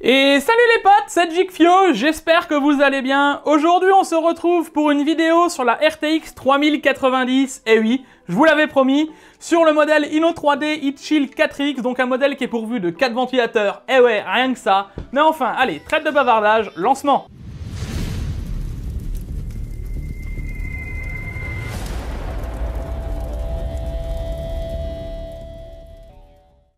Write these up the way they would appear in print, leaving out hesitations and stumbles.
Et salut les potes, c'est Jigfio, j'espère que vous allez bien. Aujourd'hui on se retrouve pour une vidéo sur la RTX 3090, et oui, je vous l'avais promis, sur le modèle Inno 3D Heatshield 4X, donc un modèle qui est pourvu de 4 ventilateurs, et ouais, rien que ça. Mais enfin, allez, trêve de bavardage, lancement.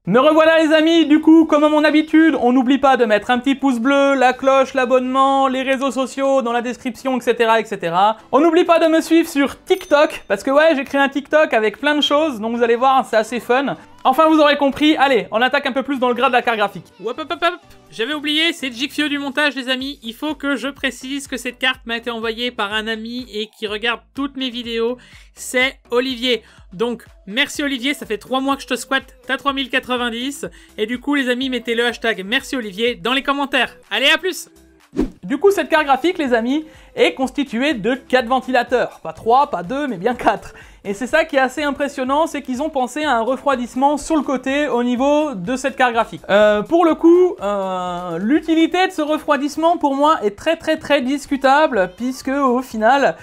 Me revoilà les amis, du coup, comme à mon habitude, on n'oublie pas de mettre un petit pouce bleu, la cloche, l'abonnement, les réseaux sociaux dans la description, etc., etc. On n'oublie pas de me suivre sur TikTok, parce que ouais, j'ai créé un TikTok avec plein de choses, donc vous allez voir, c'est assez fun. Enfin, vous aurez compris, allez, on attaque un peu plus dans le gras de la carte graphique. Hop hop hop hop. J'avais oublié, c'est Jigfio du montage les amis, il faut que je précise que cette carte m'a été envoyée par un ami et qui regarde toutes mes vidéos, c'est Olivier. Donc merci Olivier, ça fait 3 mois que je te squatte ta 3090 et du coup les amis mettez le hashtag merci Olivier dans les commentaires. Allez à plus. Du coup, cette carte graphique, les amis, est constituée de 4 ventilateurs. Pas 3, pas 2, mais bien 4. Et c'est ça qui est assez impressionnant, c'est qu'ils ont pensé à un refroidissement sur le côté au niveau de cette carte graphique. Pour le coup, l'utilité de ce refroidissement, pour moi, est très discutable, puisque au final,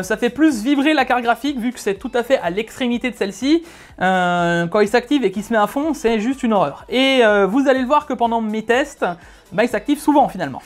ça fait plus vibrer la carte graphique, vu que c'est tout à fait à l'extrémité de celle-ci. Quand il s'active et qu'il se met à fond, c'est juste une horreur. Et vous allez le voir que pendant mes tests, bah, il s'active souvent finalement.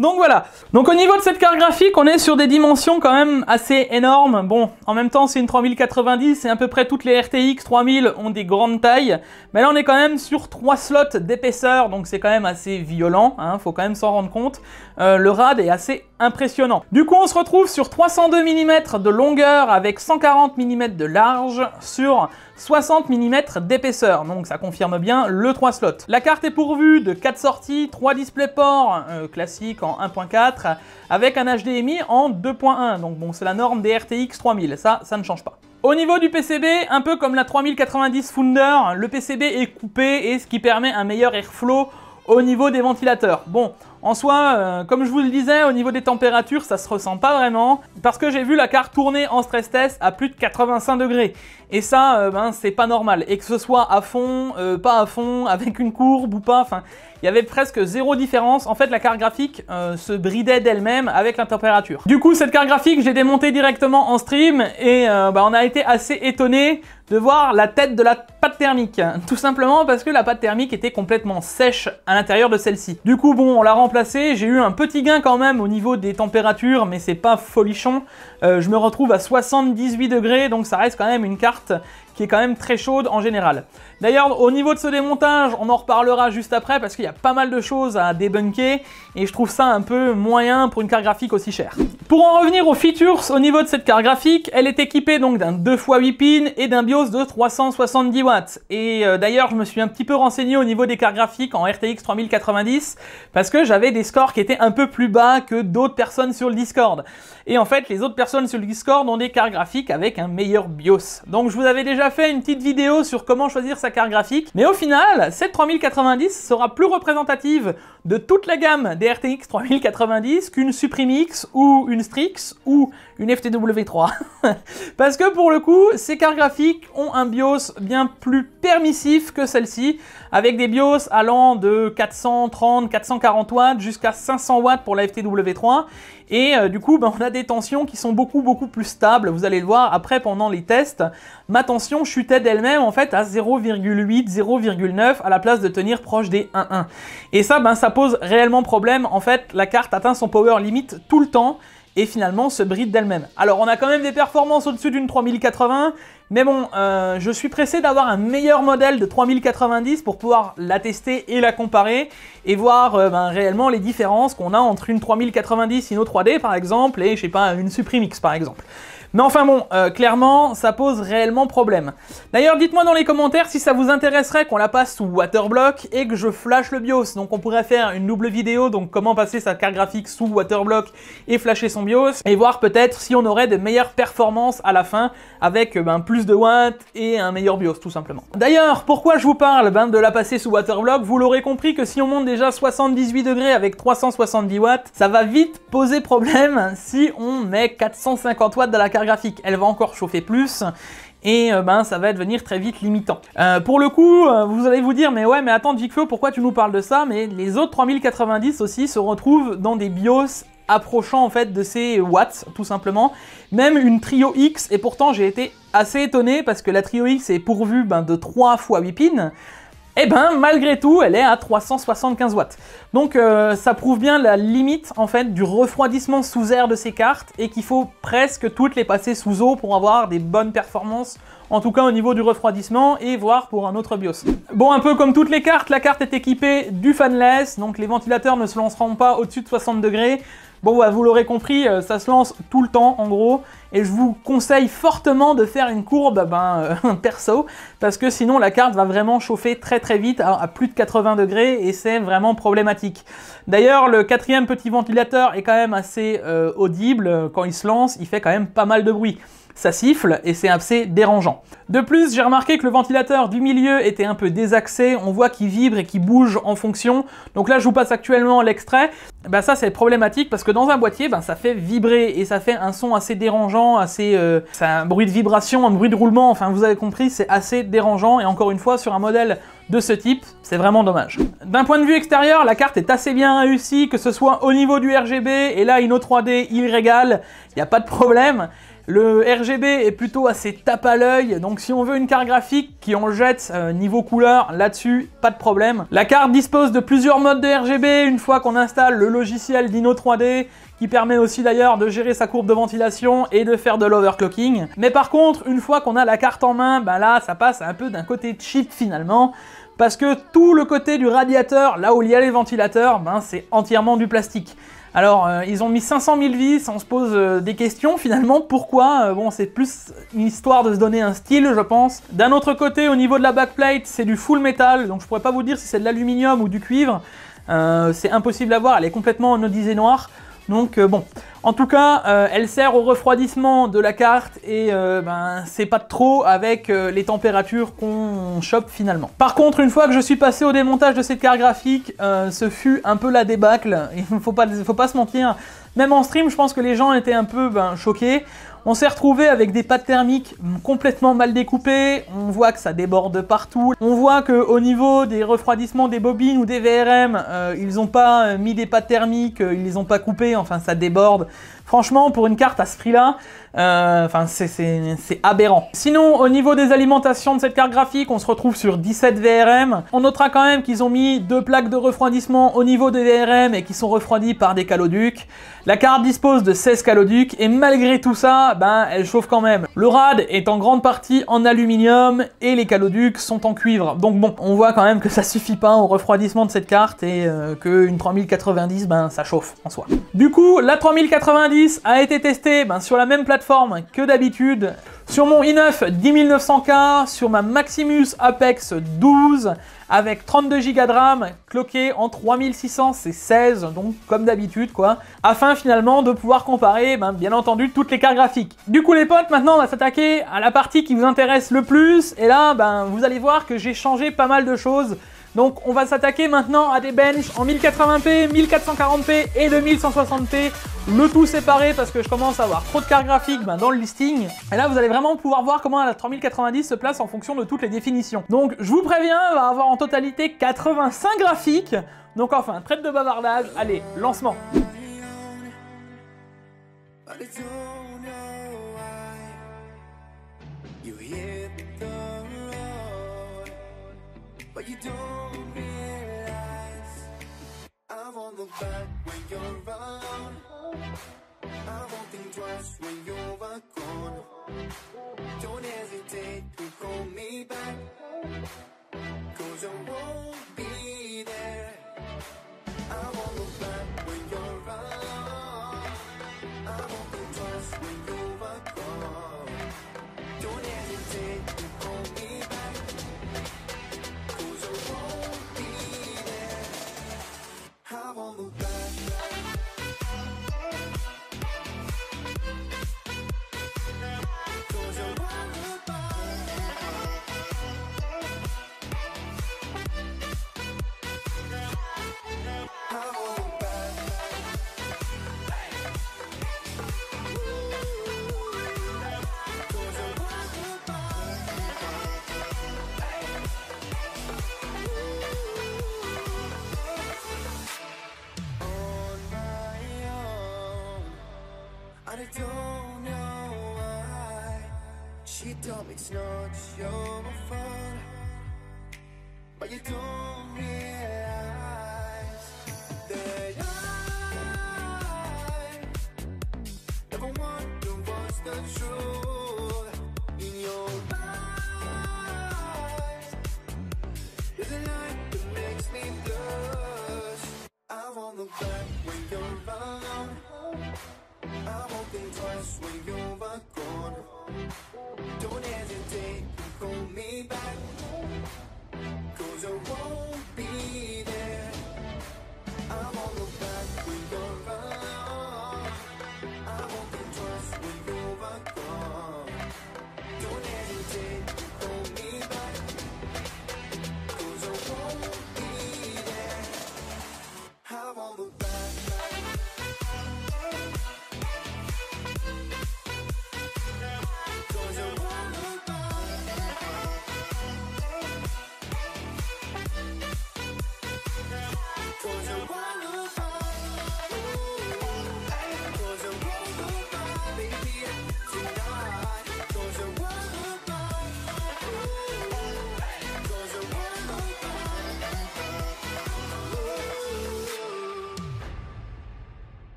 Donc voilà. Donc au niveau de cette carte graphique, on est sur des dimensions quand même assez énormes. Bon, en même temps c'est une 3090 et à peu près toutes les RTX 3000 ont des grandes tailles. Mais là on est quand même sur 3 slots d'épaisseur, donc c'est quand même assez violent, hein, faut quand même s'en rendre compte. Le RAD est assez impressionnant. Du coup on se retrouve sur 302 mm de longueur avec 140 mm de large sur 60 mm d'épaisseur, donc ça confirme bien le 3 slots. La carte est pourvue de 4 sorties, 3 DisplayPort classiques en 1.4 avec un HDMI en 2.1, donc bon c'est la norme des RTX 3000, ça ne change pas. Au niveau du PCB, un peu comme la 3090 Founder, le PCB est coupé et ce qui permet un meilleur airflow au niveau des ventilateurs. Bon, en soi, comme je vous le disais, au niveau des températures, ça se ressent pas vraiment, parce que j'ai vu la carte tourner en stress test à plus de 85 degrés. Et ça, ben, c'est pas normal. Et que ce soit à fond, pas à fond, avec une courbe ou pas, enfin, il y avait presque zéro différence. En fait, la carte graphique se bridait d'elle-même avec la température. Du coup, cette carte graphique, j'ai démonté directement en stream et ben, on a été assez étonnés de voir la tête de la pâte thermique. Tout simplement parce que la pâte thermique était complètement sèche à l'intérieur de celle-ci. Du coup, bon, on l'a remplacée. J'ai eu un petit gain quand même au niveau des températures, mais c'est pas folichon. Je me retrouve à 78 degrés, donc ça reste quand même une carte qui est quand même très chaude en général. D'ailleurs, au niveau de ce démontage, on en reparlera juste après parce qu'il y a pas mal de choses à débunker et je trouve ça un peu moyen pour une carte graphique aussi chère. Pour en revenir aux features, au niveau de cette carte graphique, elle est équipée donc d'un 2x8 pins et d'un BIOS de 370 watts. Et d'ailleurs, je me suis un petit peu renseigné au niveau des cartes graphiques en RTX 3090 parce que j'avais des scores qui étaient un peu plus bas que d'autres personnes sur le Discord. Et en fait, les autres personnes sur le Discord ont des cartes graphiques avec un meilleur BIOS. Donc je vous avais déjà fait une petite vidéo sur comment choisir sa carte graphique, mais au final, cette 3090 sera plus représentative de toute la gamme des RTX 3090 qu'une Supreme X ou une Strix ou une FTW3. Parce que pour le coup, ces cartes graphiques ont un BIOS bien plus permissif que celle-ci, avec des BIOS allant de 430, 440 watts jusqu'à 500 watts pour la FTW3. Et du coup, ben, on a des tensions qui sont beaucoup plus stables. Vous allez le voir après pendant les tests. Ma tension chutait d'elle-même en fait à 0,8, 0,9 à la place de tenir proche des 1,1. Et ça, ben, ça pose réellement problème. En fait, la carte atteint son power limit tout le temps et finalement se bride d'elle-même. Alors, on a quand même des performances au-dessus d'une 3080. Mais bon, je suis pressé d'avoir un meilleur modèle de 3090 pour pouvoir la tester et la comparer et voir ben, réellement les différences qu'on a entre une 3090 Inno 3D par exemple et je sais pas une Supreme X par exemple. Mais enfin bon, clairement, ça pose réellement problème. D'ailleurs, dites-moi dans les commentaires si ça vous intéresserait qu'on la passe sous Waterblock et que je flash le BIOS. Donc on pourrait faire une double vidéo, donc comment passer sa carte graphique sous Waterblock et flasher son BIOS, et voir peut-être si on aurait de meilleures performances à la fin avec ben, plus de watts et un meilleur BIOS tout simplement. D'ailleurs, pourquoi je vous parle ben, de la passer sous Waterblock? Vous l'aurez compris que si on monte déjà 78 degrés avec 370 watts, ça va vite poser problème si on met 450 watts dans la carte graphique. Elle va encore chauffer plus et ça va devenir très vite limitant. Pour le coup, vous allez vous dire, mais ouais, mais attends Jigfeo, pourquoi tu nous parles de ça? Mais les autres 3090 aussi se retrouvent dans des BIOS approchant en fait de ces watts, tout simplement. Même une Trio X, et pourtant j'ai été assez étonné parce que la Trio X est pourvue de 3 x 8 pins. Et malgré tout, elle est à 375 watts. Donc ça prouve bien la limite en fait du refroidissement sous air de ces cartes et qu'il faut presque toutes les passer sous eau pour avoir des bonnes performances, en tout cas au niveau du refroidissement et voire pour un autre BIOS. Bon, un peu comme toutes les cartes, la carte est équipée du fanless, donc les ventilateurs ne se lanceront pas au-dessus de 60 degrés. Bon, vous l'aurez compris, ça se lance tout le temps en gros, et je vous conseille fortement de faire une courbe perso, parce que sinon la carte va vraiment chauffer très très vite à plus de 80 degrés, et c'est vraiment problématique. D'ailleurs, le 4e petit ventilateur est quand même assez audible, quand il se lance, il fait quand même pas mal de bruit. Ça siffle et c'est assez dérangeant. De plus, j'ai remarqué que le ventilateur du milieu était un peu désaxé, on voit qu'il vibre et qu'il bouge en fonction. Donc là, je vous passe actuellement l'extrait. Ça, c'est problématique parce que dans un boîtier, ça fait vibrer et ça fait un son assez dérangeant, c'est un bruit de vibration, un bruit de roulement, enfin vous avez compris, c'est assez dérangeant et encore une fois, sur un modèle de ce type, c'est vraiment dommage. D'un point de vue extérieur, la carte est assez bien réussie, que ce soit au niveau du RGB, et là, Inno 3D, il régale, il n'y a pas de problème. Le RGB est plutôt assez tape à l'œil, donc si on veut une carte graphique qui en jette niveau couleur, là-dessus, pas de problème. La carte dispose de plusieurs modes de RGB une fois qu'on installe le logiciel d'Inno 3D, qui permet aussi d'ailleurs de gérer sa courbe de ventilation et de faire de l'overclocking. Mais par contre, une fois qu'on a la carte en main, là, ça passe un peu d'un côté cheap finalement, parce que tout le côté du radiateur, là où il y a les ventilateurs, c'est entièrement du plastique. Alors, ils ont mis 500 000 vis, on se pose des questions finalement, pourquoi? Bon, c'est plus une histoire de se donner un style, je pense. D'un autre côté, au niveau de la backplate, c'est du full métal, donc je pourrais pas vous dire si c'est de l'aluminium ou du cuivre. C'est impossible à voir, elle est complètement anodisée noire. Donc bon, en tout cas, elle sert au refroidissement de la carte et c'est pas trop avec les températures qu'on chope finalement. Par contre, une fois que je suis passé au démontage de cette carte graphique, ce fut un peu la débâcle. Il faut pas se mentir. Même en stream, je pense que les gens étaient un peu choqués. On s'est retrouvé avec des pattes thermiques complètement mal découpées, on voit que ça déborde partout, on voit qu'au niveau des refroidissements des bobines ou des VRM, ils n'ont pas mis des pattes thermiques, ils les ont pas coupées, enfin ça déborde. Franchement, pour une carte à ce prix-là, c'est aberrant. Sinon, au niveau des alimentations de cette carte graphique, on se retrouve sur 17 VRM. On notera quand même qu'ils ont mis 2 plaques de refroidissement au niveau des VRM et qui sont refroidies par des caloducs. La carte dispose de 16 caloducs et malgré tout ça, elle chauffe quand même. Le rad est en grande partie en aluminium et les caloducs sont en cuivre. Donc bon, on voit quand même que ça suffit pas au refroidissement de cette carte et qu'une 3090, ça chauffe en soi. Du coup, la 3090 a été testée sur la même plateforme que d'habitude, sur mon i9 10900K, sur ma Maximus Apex 12, avec 32 Go de RAM, cloqué en 3600, c'est 16, donc comme d'habitude quoi, afin finalement de pouvoir comparer, bien entendu, toutes les cartes graphiques. Du coup les potes, maintenant on va s'attaquer à la partie qui vous intéresse le plus, et là, vous allez voir que j'ai changé pas mal de choses. Donc on va s'attaquer maintenant à des benches en 1080p, 1440p et 2160p, le tout séparé parce que je commence à avoir trop de cartes graphiques dans le listing. Et là vous allez vraiment pouvoir voir comment la 3090 se place en fonction de toutes les définitions. Donc je vous préviens, on va avoir en totalité 85 graphiques. Donc enfin, trêve de bavardage, allez, lancement. But you don't realize I won't look back when you're around. I won't think twice when you're gone. Don't hesitate to call me back, 'cause I won't be there. I won't look back when you're around. I won't think twice when you're gone. Don't hesitate to call me back. I won't look back. I don't know why. She told me it's not your fault, but you don't realize that I never wonder what's the truth in your eyes. There's a light that makes me blush. I won't look back when you're around. I won't think twice when you're gone. Don't hesitate to call me back, 'cause I won't be there. I won't look back when you're around. I won't think twice when you're gone. Don't hesitate to call me back, 'cause I won't be there. I won't look back.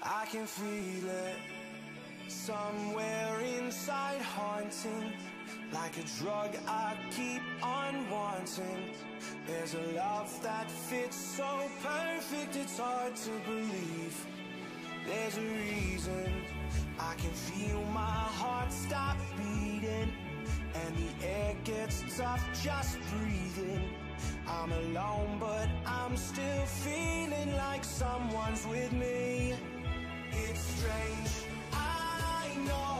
I can feel it somewhere inside, haunting like a drug I keep on wanting. There's a love that fits so perfect it's hard to believe. There's a reason I can feel my heart stop beating, and the air gets tough just breathing. I'm alone but I'm still feeling like someone's with me. It's strange, I know,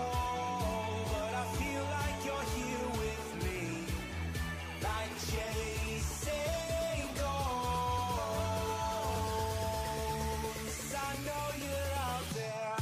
but I feel like you're here with me, like chasing ghosts. I know you're out there.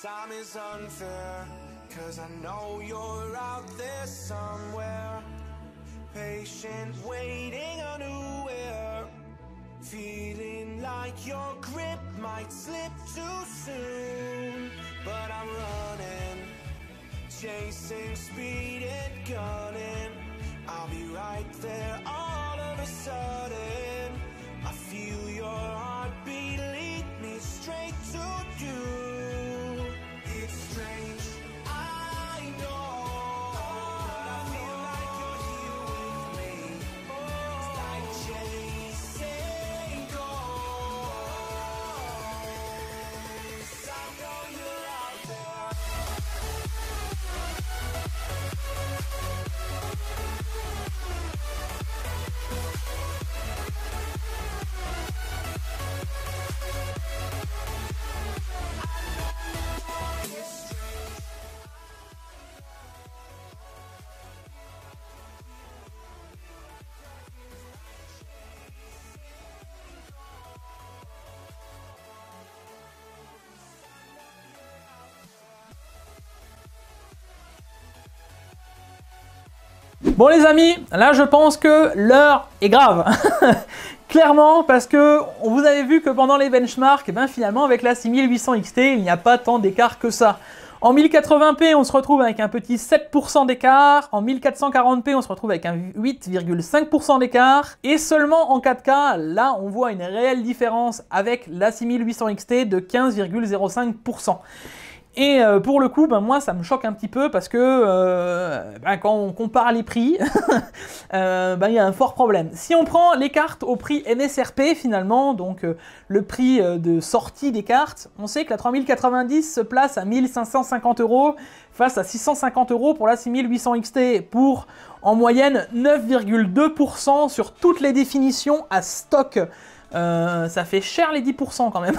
Time is unfair, 'cause I know you're out there somewhere, patient, waiting unaware, feeling like your grip might slip too soon. But I'm running, chasing speed and gunning. I'll be right there all of a sudden. I feel your heartbeat lead me straight to you. It's strange, I know, but I feel like you're here with me. It's like chasing ghosts. I know you're out there. Bon les amis, là je pense que l'heure est grave. Clairement, parce que vous avez vu que pendant les benchmarks, finalement avec la 6800 XT, il n'y a pas tant d'écart que ça. En 1080p, on se retrouve avec un petit 7% d'écart. En 1440p, on se retrouve avec un 8,5% d'écart. Et seulement en 4K, là, on voit une réelle différence avec la 6800 XT de 15,05%. Et pour le coup, ben, moi ça me choque un petit peu parce que quand on compare les prix, ben, y a un fort problème. Si on prend les cartes au prix MSRP finalement, donc le prix de sortie des cartes, on sait que la 3090 se place à 1550 € face à 650 € pour la 6800 XT pour en moyenne 9,2% sur toutes les définitions à stock. Ça fait cher les 10% quand même.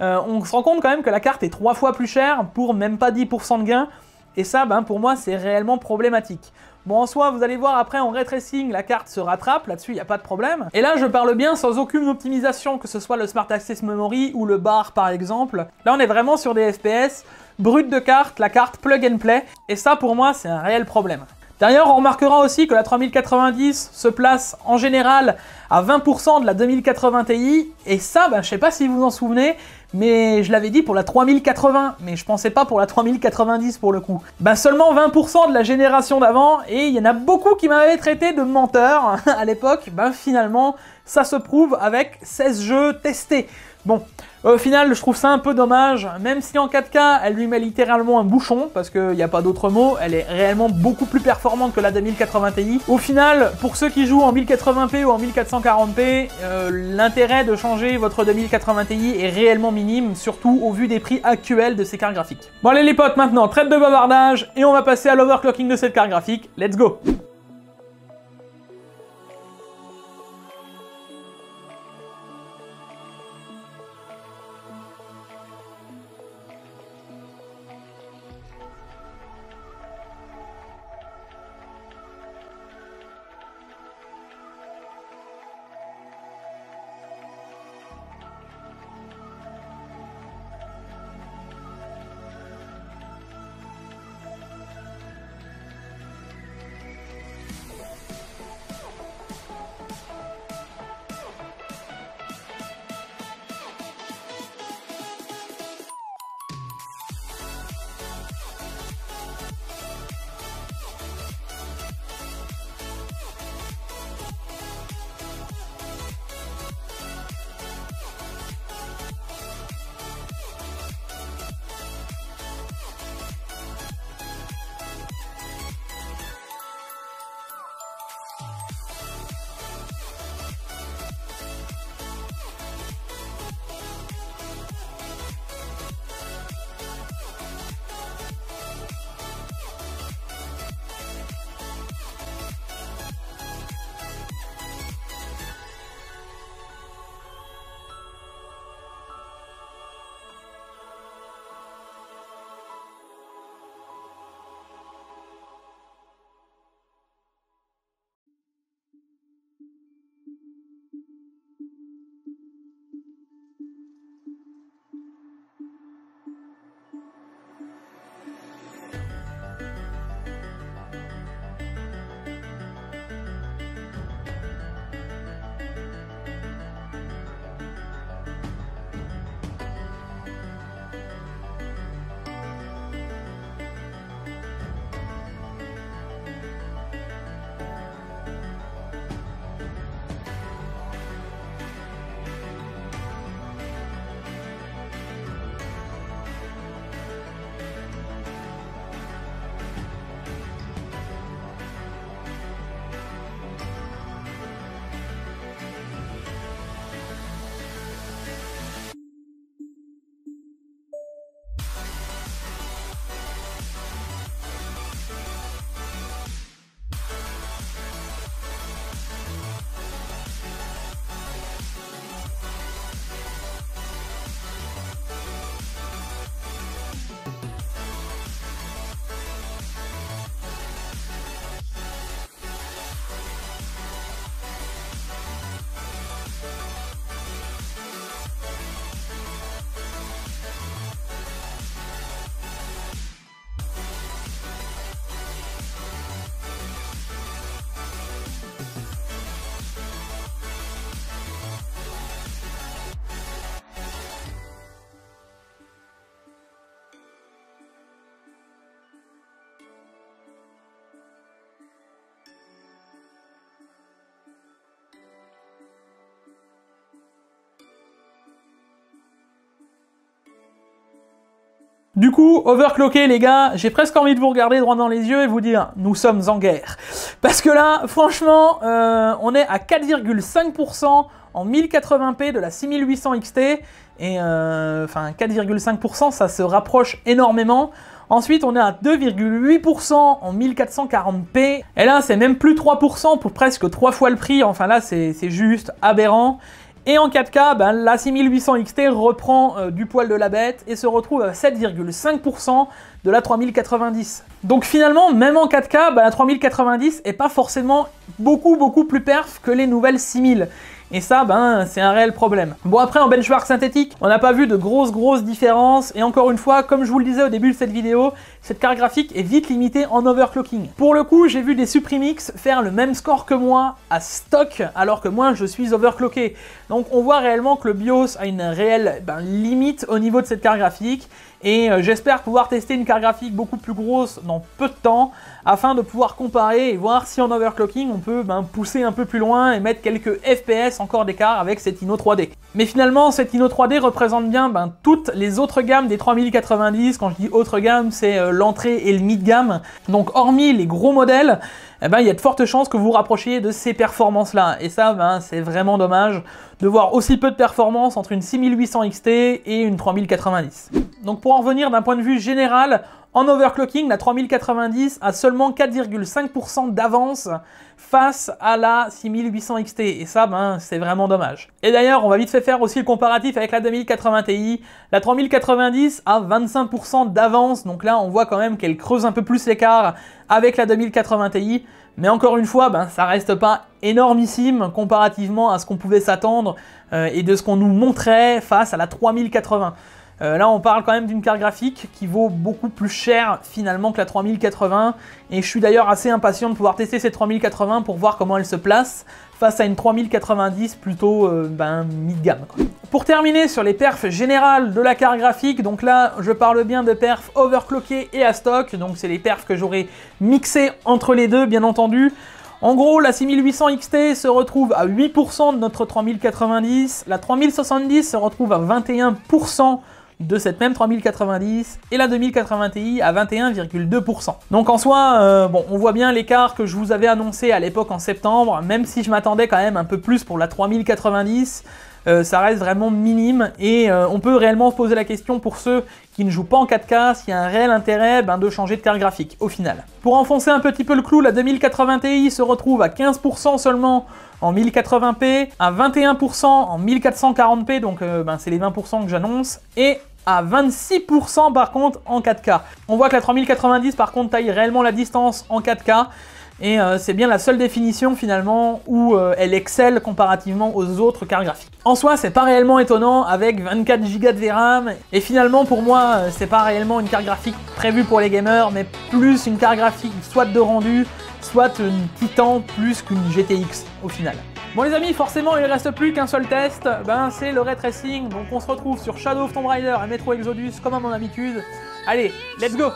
On se rend compte quand même que la carte est 3 fois plus chère pour même pas 10% de gain. Et ça, ben, pour moi, c'est réellement problématique. Bon, en soi, vous allez voir après en ray tracing, la carte se rattrape, là-dessus, il n'y a pas de problème. Et là, je parle bien sans aucune optimisation, que ce soit le Smart Access Memory ou le bar par exemple. Là, on est vraiment sur des FPS brut de carte, la carte plug and play. Et ça, pour moi, c'est un réel problème. D'ailleurs, on remarquera aussi que la 3090 se place en général à 20% de la 2080 Ti, et ça, ben, je sais pas si vous vous en souvenez, mais je l'avais dit pour la 3080, mais je pensais pas pour la 3090 pour le coup. Ben seulement 20% de la génération d'avant, et il y en a beaucoup qui m'avaient traité de menteur à l'époque, ben finalement, ça se prouve avec 16 jeux testés. Bon, au final, je trouve ça un peu dommage, même si en 4K, elle lui met littéralement un bouchon, parce qu'il n'y a pas d'autre mot, elle est réellement beaucoup plus performante que la 2080 Ti. Au final, pour ceux qui jouent en 1080p ou en 1440p, l'intérêt de changer votre 2080 Ti est réellement minime, surtout au vu des prix actuels de ces cartes graphiques. Bon allez les potes, maintenant, trêve de bavardage, et on va passer à l'overclocking de cette carte graphique. Let's go! Du coup, overclocké les gars, j'ai presque envie de vous regarder droit dans les yeux et vous dire, nous sommes en guerre. Parce que là, franchement, on est à 4,5% en 1080p de la 6800 XT, et enfin 4,5%, ça se rapproche énormément. Ensuite, on est à 2,8% en 1440p, et là, c'est même plus 3% pour presque 3 fois le prix, enfin là, c'est juste aberrant. Et en 4K, ben, la 6800 XT reprend du poil de la bête et se retrouve à 7,5% de la 3090. Donc finalement, même en 4K, ben, la 3090 est pas forcément beaucoup plus perf que les nouvelles 6000. Et ça, ben, c'est un réel problème. Bon, après, en benchmark synthétique, on n'a pas vu de grosses différences. Et encore une fois, comme je vous le disais au début de cette vidéo, cette carte graphique est vite limitée en overclocking. Pour le coup, j'ai vu des Suprimix faire le même score que moi à stock, alors que moi, je suis overclocké. Donc, on voit réellement que le BIOS a une réelle limite au niveau de cette carte graphique. Et j'espère pouvoir tester une carte graphique beaucoup plus grosse dans peu de temps, afin de pouvoir comparer et voir si en overclocking on peut pousser un peu plus loin et mettre quelques FPS encore d'écart avec cette Inno 3D. Mais finalement, cette Inno 3D représente bien toutes les autres gammes des 3090. Quand je dis autre gamme, c'est l'entrée et le mid-gamme. Donc hormis les gros modèles, il y a de fortes chances que vous vous rapprochiez de ces performances-là. Et ça, c'est vraiment dommage de voir aussi peu de performance entre une 6800 XT et une 3090. Donc pour en revenir d'un point de vue général, en overclocking, la 3090 a seulement 4,5% d'avance face à la 6800 XT. Et ça, c'est vraiment dommage. Et d'ailleurs, on va vite fait faire aussi le comparatif avec la 2080 Ti. La 3090 a 25% d'avance. Donc là, on voit quand même qu'elle creuse un peu plus l'écart avec la 2080 Ti. Mais encore une fois, ça reste pas énormissime comparativement à ce qu'on pouvait s'attendre et de ce qu'on nous montrait face à la 3080. Là, on parle quand même d'une carte graphique qui vaut beaucoup plus cher finalement que la 3080. Et je suis d'ailleurs assez impatient de pouvoir tester cette 3080 pour voir comment elle se place face à une 3090 plutôt mid-gamme. Pour terminer sur les perfs générales de la carte graphique, donc là, je parle bien de perfs overclockés et à stock. Donc c'est les perfs que j'aurais mixés entre les deux, bien entendu. En gros, la 6800 XT se retrouve à 8% de notre 3090. La 3070 se retrouve à 21% de cette même 3090 et la 2080 Ti à 21,2%. Donc en soi, on voit bien l'écart que je vous avais annoncé à l'époque en septembre, même si je m'attendais quand même un peu plus pour la 3090, ça reste vraiment minime et on peut réellement se poser la question pour ceux qui ne jouent pas en 4K, s'il y a un réel intérêt de changer de carte graphique au final. Pour enfoncer un petit peu le clou, la 2080 Ti se retrouve à 15% seulement en 1080p, à 21% en 1440p, donc c'est les 20% que j'annonce, et à 26% par contre en 4K. On voit que la 3090 par contre taille réellement la distance en 4K, et c'est bien la seule définition finalement où elle excelle comparativement aux autres cartes graphiques. En soi, c'est pas réellement étonnant avec 24 Go de VRAM, et finalement pour moi, c'est pas réellement une carte graphique prévue pour les gamers, mais plus une carte graphique soit de rendu, soit une Titan plus qu'une GTX au final. Bon les amis, forcément il ne reste plus qu'un seul test, c'est le ray tracing, donc on se retrouve sur Shadow of Tomb Raider et Metro Exodus comme à mon habitude. Allez, let's go!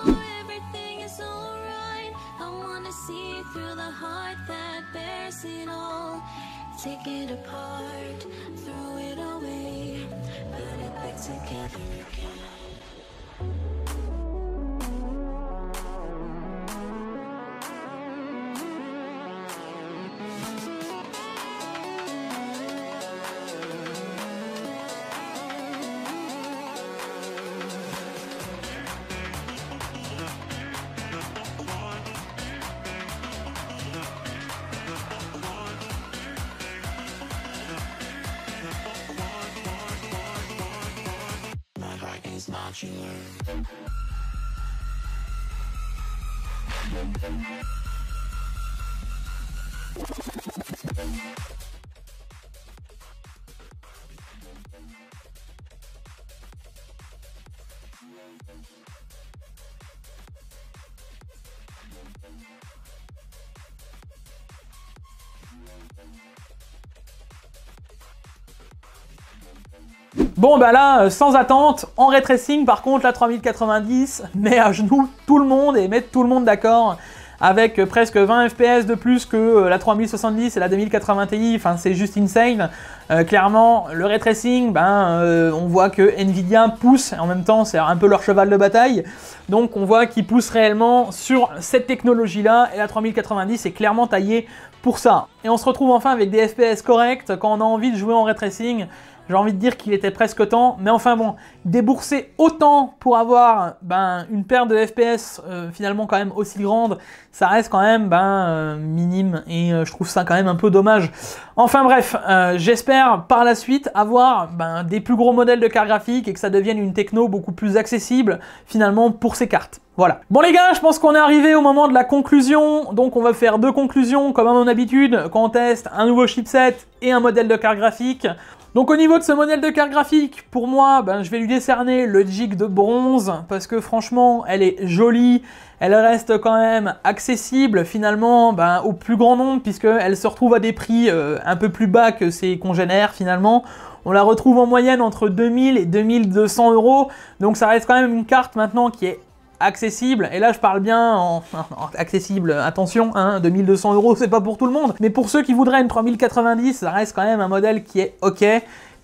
Bon là, sans attente, en ray tracing par contre la 3090 met à genoux tout le monde et met tout le monde d'accord avec presque 20 FPS de plus que la 3070 et la 2080 Ti, enfin c'est juste insane. Clairement, le ray tracing, on voit que Nvidia pousse, en même temps c'est un peu leur cheval de bataille, donc on voit qu'ils poussent réellement sur cette technologie-là, et la 3090 est clairement taillée pour ça. Et on se retrouve enfin avec des FPS corrects quand on a envie de jouer en ray tracing. J'ai envie de dire qu'il était presque temps, mais enfin bon, débourser autant pour avoir une paire de FPS finalement quand même aussi grande, ça reste quand même minime, et je trouve ça quand même un peu dommage. Enfin bref, j'espère par la suite avoir des plus gros modèles de cartes graphiques et que ça devienne une techno beaucoup plus accessible finalement pour ces cartes. Voilà. Bon les gars, je pense qu'on est arrivé au moment de la conclusion, donc on va faire deux conclusions comme à mon habitude quand on teste un nouveau chipset et un modèle de carte graphique. Donc au niveau de ce modèle de carte graphique, pour moi, je vais lui décerner le Jig de bronze, parce que franchement, elle est jolie, elle reste quand même accessible finalement au plus grand nombre, puisqu'elle se retrouve à des prix un peu plus bas que ses congénères finalement. On la retrouve en moyenne entre 2000 et 2200 €, donc ça reste quand même une carte maintenant qui est accessible, et là je parle bien en accessible, attention, 2200 €, c'est pas pour tout le monde, mais pour ceux qui voudraient une 3090, ça reste quand même un modèle qui est ok,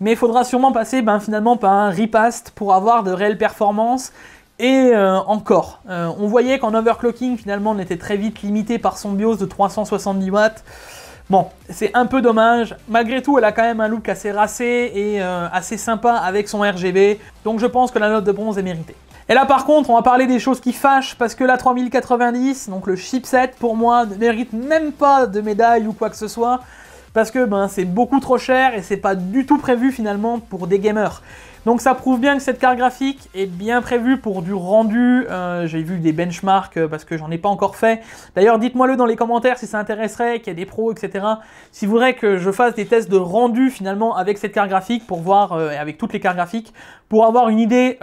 mais il faudra sûrement passer finalement par un repast pour avoir de réelles performances, et encore, on voyait qu'en overclocking finalement on était très vite limité par son BIOS de 370 watts. Bon, c'est un peu dommage. Malgré tout, elle a quand même un look assez racé et assez sympa avec son RGB, donc je pense que la note de bronze est méritée. Et là par contre, on va parler des choses qui fâchent, parce que la 3090, donc le chipset, pour moi, ne mérite même pas de médaille ou quoi que ce soit, parce que c'est beaucoup trop cher et c'est pas du tout prévu finalement pour des gamers. Donc ça prouve bien que cette carte graphique est bien prévue pour du rendu. J'ai vu des benchmarks parce que j'en ai pas encore fait. D'ailleurs, dites-moi-le dans les commentaires si ça intéresserait, qu'il y a des pros, etc. Si vous voudrez que je fasse des tests de rendu finalement avec cette carte graphique pour voir, avec toutes les cartes graphiques, pour avoir une idée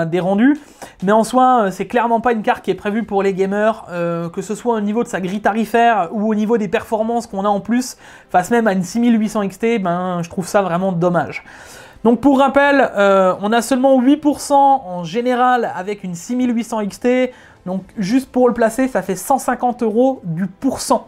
des rendus. Mais en soi, c'est clairement pas une carte qui est prévue pour les gamers, que ce soit au niveau de sa grille tarifaire ou au niveau des performances qu'on a en plus, face même à une 6800 XT, je trouve ça vraiment dommage. Donc pour rappel, on a seulement 8% en général avec une 6800 XT, donc juste pour le placer, ça fait 150 € du pourcent.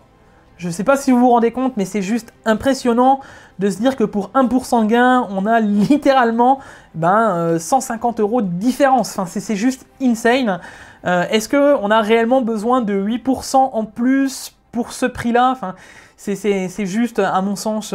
Je ne sais pas si vous vous rendez compte, mais c'est juste impressionnant de se dire que pour 1% de gain, on a littéralement 150 € de différence. Enfin, c'est juste insane. Est-ce qu'on a réellement besoin de 8% en plus pour ce prix-là? Enfin, c'est juste, à mon sens,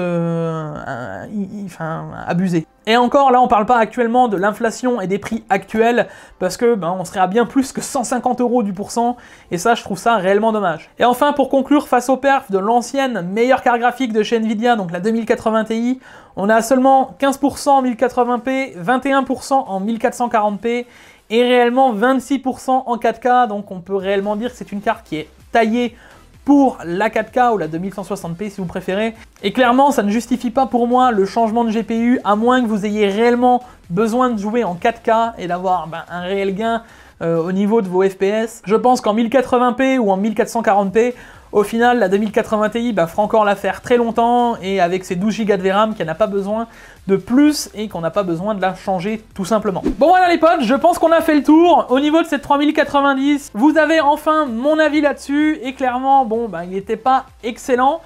abusé. Et encore, là, on parle pas actuellement de l'inflation et des prix actuels, parce que on serait à bien plus que 150 € du pourcent, et ça, je trouve ça réellement dommage. Et enfin, pour conclure, face aux perfs de l'ancienne meilleure carte graphique de chez Nvidia, donc la 2080 Ti, on a seulement 15% en 1080p, 21% en 1440p, et réellement 26% en 4K, donc on peut réellement dire que c'est une carte qui est taillée pour la 4K ou la 2160p si vous préférez. Et clairement, ça ne justifie pas pour moi le changement de GPU, à moins que vous ayez réellement besoin de jouer en 4K et d'avoir un réel gain au niveau de vos FPS. Je pense qu'en 1080p ou en 1440p, au final, la 2080 Ti fera encore l'affaire très longtemps, et avec ses 12 Go de VRAM qu'elle n'a pas besoin de plus et qu'on n'a pas besoin de la changer tout simplement. Bon voilà les potes, je pense qu'on a fait le tour. Au niveau de cette 3090, vous avez enfin mon avis là-dessus, et clairement, il n'était pas excellent.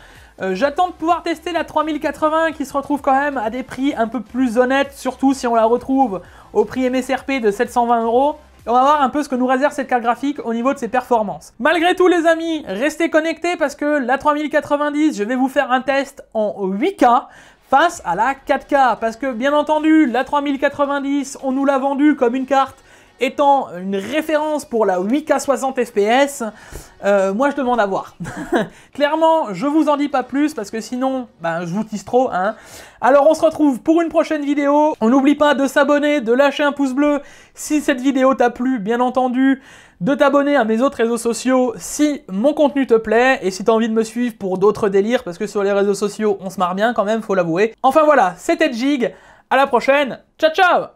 J'attends de pouvoir tester la 3080 qui se retrouve quand même à des prix un peu plus honnêtes, surtout si on la retrouve au prix MSRP de 720 €. On va voir un peu ce que nous réserve cette carte graphique au niveau de ses performances. Malgré tout les amis, restez connectés parce que la 3090, je vais vous faire un test en 8K face à la 4K. Parce que bien entendu, la 3090, on nous l'a vendue comme une carte étant une référence pour la 8K 60 FPS. Moi je demande à voir. Clairement, je vous en dis pas plus parce que sinon, je vous tease trop. Alors on se retrouve pour une prochaine vidéo. On n'oublie pas de s'abonner, de lâcher un pouce bleu si cette vidéo t'a plu, bien entendu. De t'abonner à mes autres réseaux sociaux si mon contenu te plaît, et si t'as envie de me suivre pour d'autres délires, parce que sur les réseaux sociaux, on se marre bien quand même, faut l'avouer. Enfin voilà, c'était Jig, à la prochaine, ciao ciao!